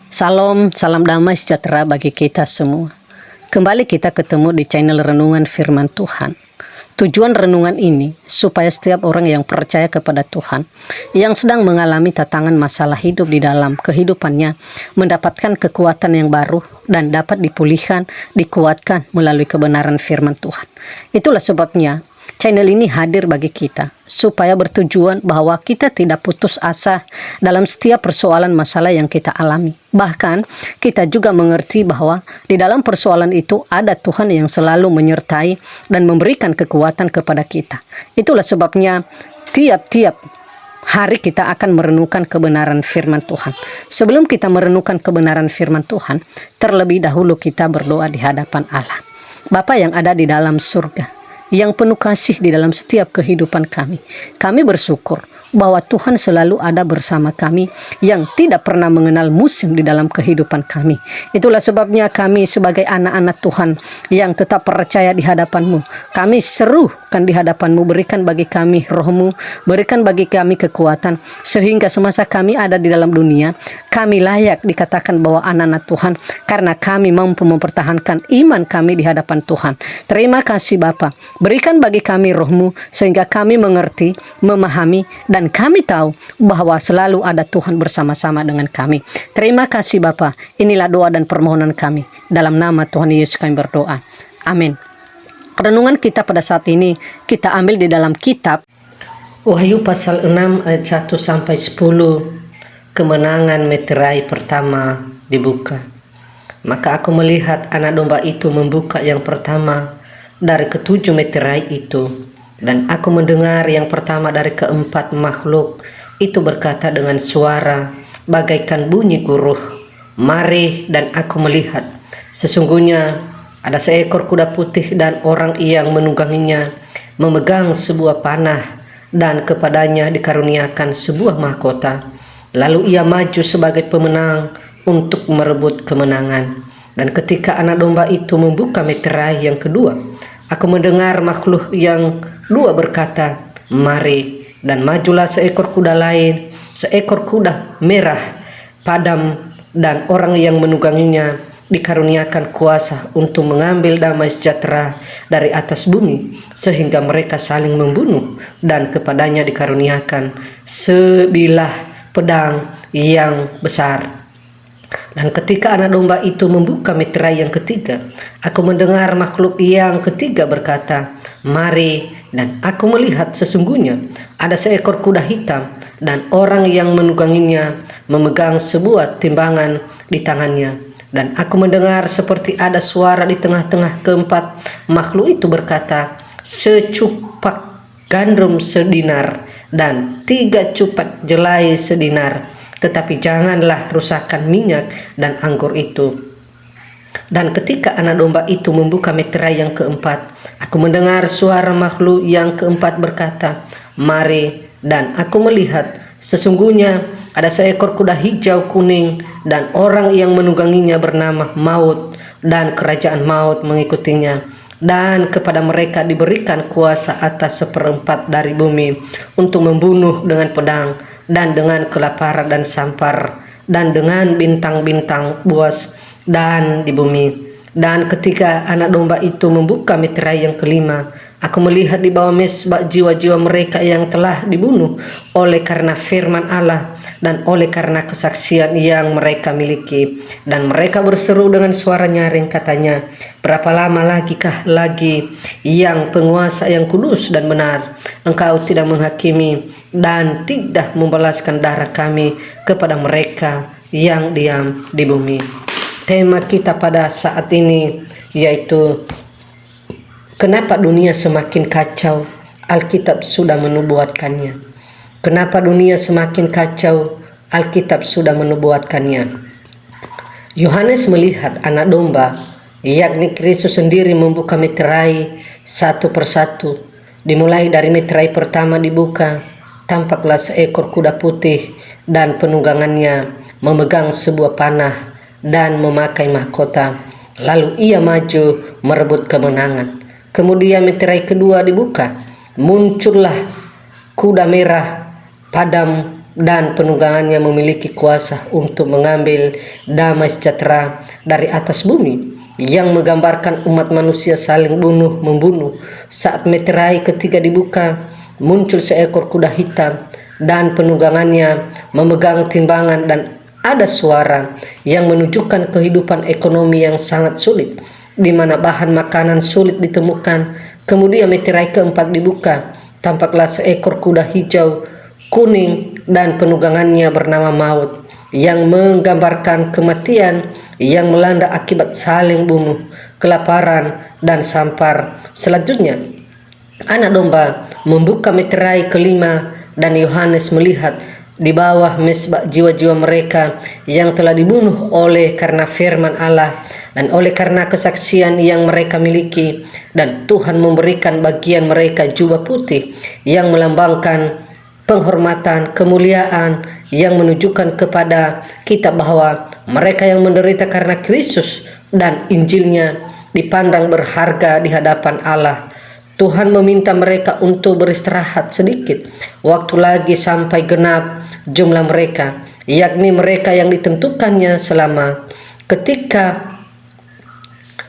Salam, salam damai sejahtera bagi kita semua. Kembali kita ketemu di channel Renungan Firman Tuhan. Tujuan renungan ini supaya setiap orang yang percaya kepada Tuhan, yang sedang mengalami tantangan masalah hidup di dalam kehidupannya, mendapatkan kekuatan yang baru dan dapat dipulihkan, dikuatkan melalui kebenaran firman Tuhan. Itulah sebabnya channel ini hadir bagi kita, supaya bertujuan bahwa kita tidak putus asa dalam setiap persoalan masalah yang kita alami. Bahkan kita juga mengerti bahwa di dalam persoalan itu ada Tuhan yang selalu menyertai dan memberikan kekuatan kepada kita. Itulah sebabnya tiap-tiap hari kita akan merenungkan kebenaran firman Tuhan. Sebelum kita merenungkan kebenaran firman Tuhan, terlebih dahulu kita berdoa di hadapan Allah. Bapa yang ada di dalam surga, yang penuh kasih di dalam setiap kehidupan kami. Kami bersyukur bahwa Tuhan selalu ada bersama kami, yang tidak pernah mengenal musim di dalam kehidupan kami. Itulah sebabnya kami sebagai anak-anak Tuhan yang tetap percaya di hadapan-Mu, kami serukan di hadapan-Mu, berikan bagi kami roh-Mu, berikan bagi kami kekuatan, sehingga semasa kami ada di dalam dunia, kami layak dikatakan bahwa anak-anak Tuhan, karena kami mampu mempertahankan iman kami di hadapan Tuhan. Terima kasih Bapa, berikan bagi kami roh-Mu, sehingga kami mengerti, memahami, dan kami tahu bahwa selalu ada Tuhan bersama-sama dengan kami. Terima kasih Bapa. Inilah doa dan permohonan kami. Dalam nama Tuhan Yesus kami berdoa. Amin. Renungan kita pada saat ini kita ambil di dalam kitab Wahyu pasal 6 ayat 1 sampai 10. Kemenangan meterai pertama dibuka. Maka aku melihat anak domba itu membuka yang pertama dari ketujuh meterai itu. Dan aku mendengar yang pertama dari keempat makhluk itu berkata dengan suara bagaikan bunyi guruh, "Mari." Dan aku melihat, sesungguhnya ada seekor kuda putih, dan orang yang menungganginya memegang sebuah panah, dan kepadanya dikaruniakan sebuah mahkota. Lalu ia maju sebagai pemenang untuk merebut kemenangan. Dan ketika anak domba itu membuka meterai yang kedua, aku mendengar makhluk yang dua berkata, "Mari." Dan majulah seekor kuda lain, seekor kuda merah padam, dan orang yang menungganginya dikaruniakan kuasa untuk mengambil damai sejahtera dari atas bumi, sehingga mereka saling membunuh, dan kepadanya dikaruniakan sebilah pedang yang besar. Dan ketika anak domba itu membuka meterai yang ketiga, aku mendengar makhluk yang ketiga berkata, "Mari." Dan aku melihat, sesungguhnya ada seekor kuda hitam, dan orang yang menungganginya memegang sebuah timbangan di tangannya. Dan aku mendengar seperti ada suara di tengah-tengah keempat makhluk itu berkata, "Secupak gandum sedinar dan 3 cupak jelai sedinar, tetapi janganlah rusakkan minyak dan anggur itu." Dan ketika anak domba itu membuka meterai yang keempat, aku mendengar suara makhluk yang keempat berkata, "Mari." Dan aku melihat, sesungguhnya ada seekor kuda hijau kuning, dan orang yang menungganginya bernama Maut, dan kerajaan maut mengikutinya. Dan kepada mereka diberikan kuasa atas 1/4 dari bumi untuk membunuh dengan pedang, dan dengan kelaparan dan sampar, dan dengan bintang-bintang buas dan di bumi. Dan ketika anak domba itu membuka meterai yang kelima, aku melihat di bawah mesbah jiwa-jiwa mereka yang telah dibunuh oleh karena firman Allah dan oleh karena kesaksian yang mereka miliki. Dan mereka berseru dengan suara nyaring, katanya, "Berapa lama lagi yang penguasa yang kudus dan benar, engkau tidak menghakimi dan tidak membalaskan darah kami kepada mereka yang diam di bumi?" Tema kita pada saat ini yaitu, kenapa dunia semakin kacau, Alkitab sudah menubuatkannya. Kenapa dunia semakin kacau, Alkitab sudah menubuatkannya. Yohanes melihat anak domba, yakni Kristus sendiri, membuka meterai satu persatu. Dimulai dari meterai pertama dibuka, tampaklah seekor kuda putih, dan penunggangannya memegang sebuah panah dan memakai mahkota. Lalu ia maju merebut kemenangan. Kemudian meterai kedua dibuka, muncullah kuda merah padam dan penunggangannya memiliki kuasa untuk mengambil damai sejahtera dari atas bumi, yang menggambarkan umat manusia saling bunuh-membunuh. Saat meterai ketiga dibuka, muncul seekor kuda hitam dan penunggangannya memegang timbangan, dan ada suara yang menunjukkan kehidupan ekonomi yang sangat sulit, di mana bahan makanan sulit ditemukan. Kemudian meterai keempat dibuka, tampaklah seekor kuda hijau, kuning, dan penunggangannya bernama Maut, yang menggambarkan kematian yang melanda akibat saling bunuh, kelaparan, dan sampar. Selanjutnya, anak domba membuka meterai kelima, dan Yohanes melihat di bawah mesbah jiwa-jiwa mereka yang telah dibunuh oleh karena firman Allah dan oleh karena kesaksian yang mereka miliki, dan Tuhan memberikan bagian mereka jubah putih yang melambangkan penghormatan, kemuliaan, yang menunjukkan kepada kita bahwa mereka yang menderita karena Kristus dan Injilnya dipandang berharga di hadapan Allah. Tuhan meminta mereka untuk beristirahat sedikit waktu lagi sampai genap jumlah mereka, yakni mereka yang ditentukannya selama. Ketika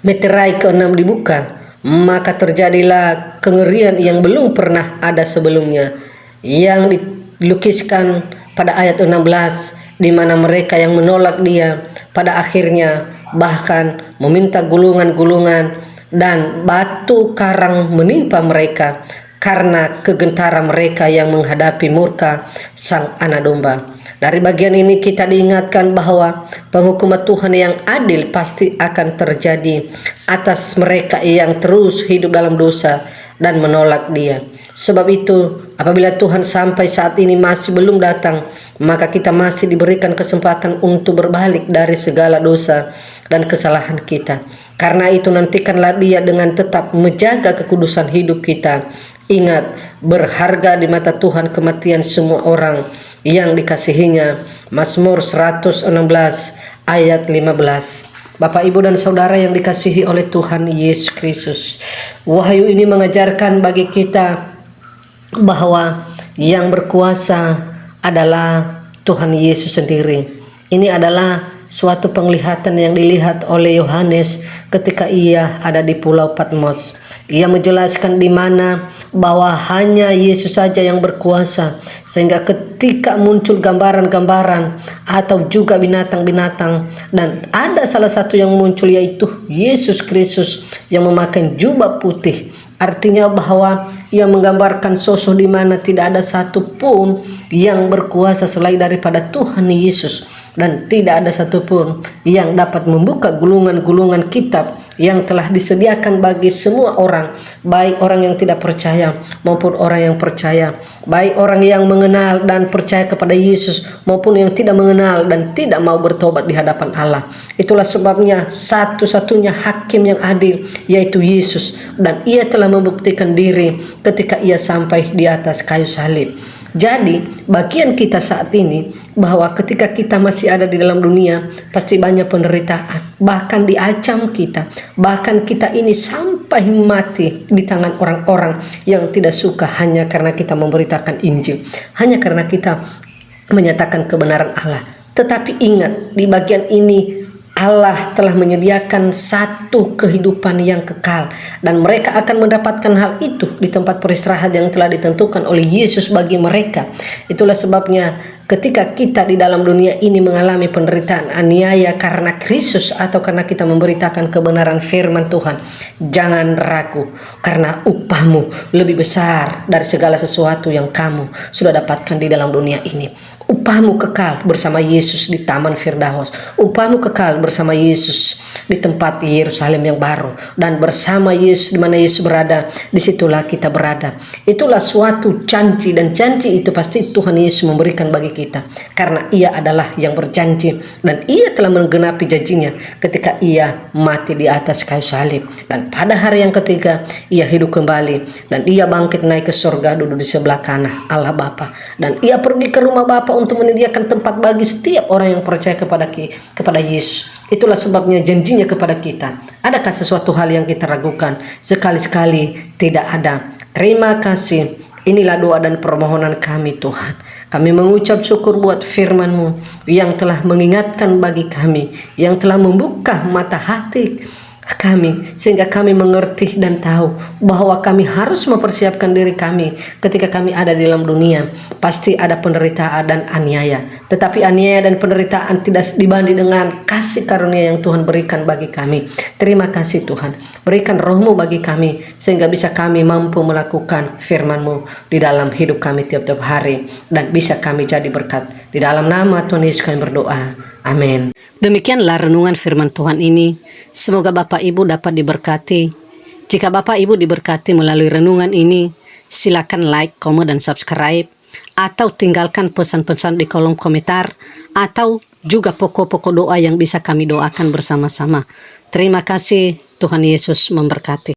meterai ke-6 dibuka, maka terjadilah kengerian yang belum pernah ada sebelumnya, yang dilukiskan pada ayat 16, di mana mereka yang menolak Dia pada akhirnya bahkan meminta gulungan-gulungan dan batu karang menimpa mereka karena kegentaran mereka yang menghadapi murka Sang Anak Domba. Dari bagian ini kita diingatkan bahwa penghukuman Tuhan yang adil pasti akan terjadi atas mereka yang terus hidup dalam dosa dan menolak Dia. Sebab itu, apabila Tuhan sampai saat ini masih belum datang, maka kita masih diberikan kesempatan untuk berbalik dari segala dosa dan kesalahan kita. Karena itu, nantikanlah Dia dengan tetap menjaga kekudusan hidup kita. Ingat, berharga di mata Tuhan kematian semua orang yang dikasihinya. Mazmur 116 ayat 15. Bapak, Ibu, dan Saudara yang dikasihi oleh Tuhan Yesus Kristus, wahyu ini mengajarkan bagi kita bahwa yang berkuasa adalah Tuhan Yesus sendiri. Ini adalah suatu penglihatan yang dilihat oleh Yohanes ketika ia ada di Pulau Patmos. Ia menjelaskan di mana bahwa hanya Yesus saja yang berkuasa, sehingga ketika muncul gambaran-gambaran atau juga binatang-binatang, dan ada salah satu yang muncul yaitu Yesus Kristus yang memakai jubah putih, artinya bahwa ia menggambarkan sosok di mana tidak ada satupun yang berkuasa selain daripada Tuhan Yesus, dan tidak ada satupun yang dapat membuka gulungan-gulungan kitab yang telah disediakan bagi semua orang, baik orang yang tidak percaya maupun orang yang percaya, baik orang yang mengenal dan percaya kepada Yesus maupun yang tidak mengenal dan tidak mau bertobat di hadapan Allah. Itulah sebabnya satu-satunya hakim yang adil yaitu Yesus, dan ia telah membuktikan diri ketika ia sampai di atas kayu salib. Jadi bagian kita saat ini bahwa ketika kita masih ada di dalam dunia pasti banyak penderitaan, bahkan diancam kita, bahkan kita ini sampai mati di tangan orang-orang yang tidak suka hanya karena kita memberitakan Injil, hanya karena kita menyatakan kebenaran Allah. Tetapi ingat, di bagian ini Allah telah menyediakan satu kehidupan yang kekal, dan mereka akan mendapatkan hal itu di tempat peristirahatan yang telah ditentukan oleh Yesus bagi mereka. Itulah sebabnya ketika kita di dalam dunia ini mengalami penderitaan, aniaya karena Kristus atau karena kita memberitakan kebenaran firman Tuhan, jangan ragu, karena upahmu lebih besar dari segala sesuatu yang kamu sudah dapatkan di dalam dunia ini. Upahmu kekal bersama Yesus di Taman Firdaus. Upahmu kekal bersama Yesus di tempat Yerusalem yang baru, dan bersama Yesus di mana Yesus berada, disitulah kita berada. Itulah suatu janji, dan janji itu pasti Tuhan Yesus memberikan bagi kita, karena Ia adalah yang berjanji, dan Ia telah menggenapi janjinya ketika Ia mati di atas kayu salib, dan pada hari yang ketiga Ia hidup kembali, dan Ia bangkit naik ke surga, duduk di sebelah kanan Allah Bapa, dan Ia pergi ke rumah Bapa untuk menyediakan tempat bagi setiap orang yang percaya kepada Yesus. Itulah sebabnya janjinya kepada kita. Adakah sesuatu hal yang kita ragukan? Sekali-sekali tidak ada. Terima kasih. Inilah doa dan permohonan kami Tuhan. Kami mengucap syukur buat firman-Mu yang telah mengingatkan bagi kami, yang telah membuka mata hati kami sehingga kami mengerti dan tahu bahwa kami harus mempersiapkan diri kami ketika kami ada di dalam dunia. Pasti ada penderitaan dan aniaya, tetapi aniaya dan penderitaan tidak dibanding dengan kasih karunia yang Tuhan berikan bagi kami. Terima kasih Tuhan, berikan roh-Mu bagi kami sehingga bisa kami mampu melakukan firman-Mu di dalam hidup kami tiap-tiap hari, dan bisa kami jadi berkat. Di dalam nama Tuhan Yesus kami berdoa, amin. Demikianlah renungan firman Tuhan ini. Semoga Bapak Ibu dapat diberkati. Jika Bapak Ibu diberkati melalui renungan ini, silakan like, komen, dan subscribe. Atau tinggalkan pesan-pesan di kolom komentar. Atau juga pokok-pokok doa yang bisa kami doakan bersama-sama. Terima kasih, Tuhan Yesus memberkati.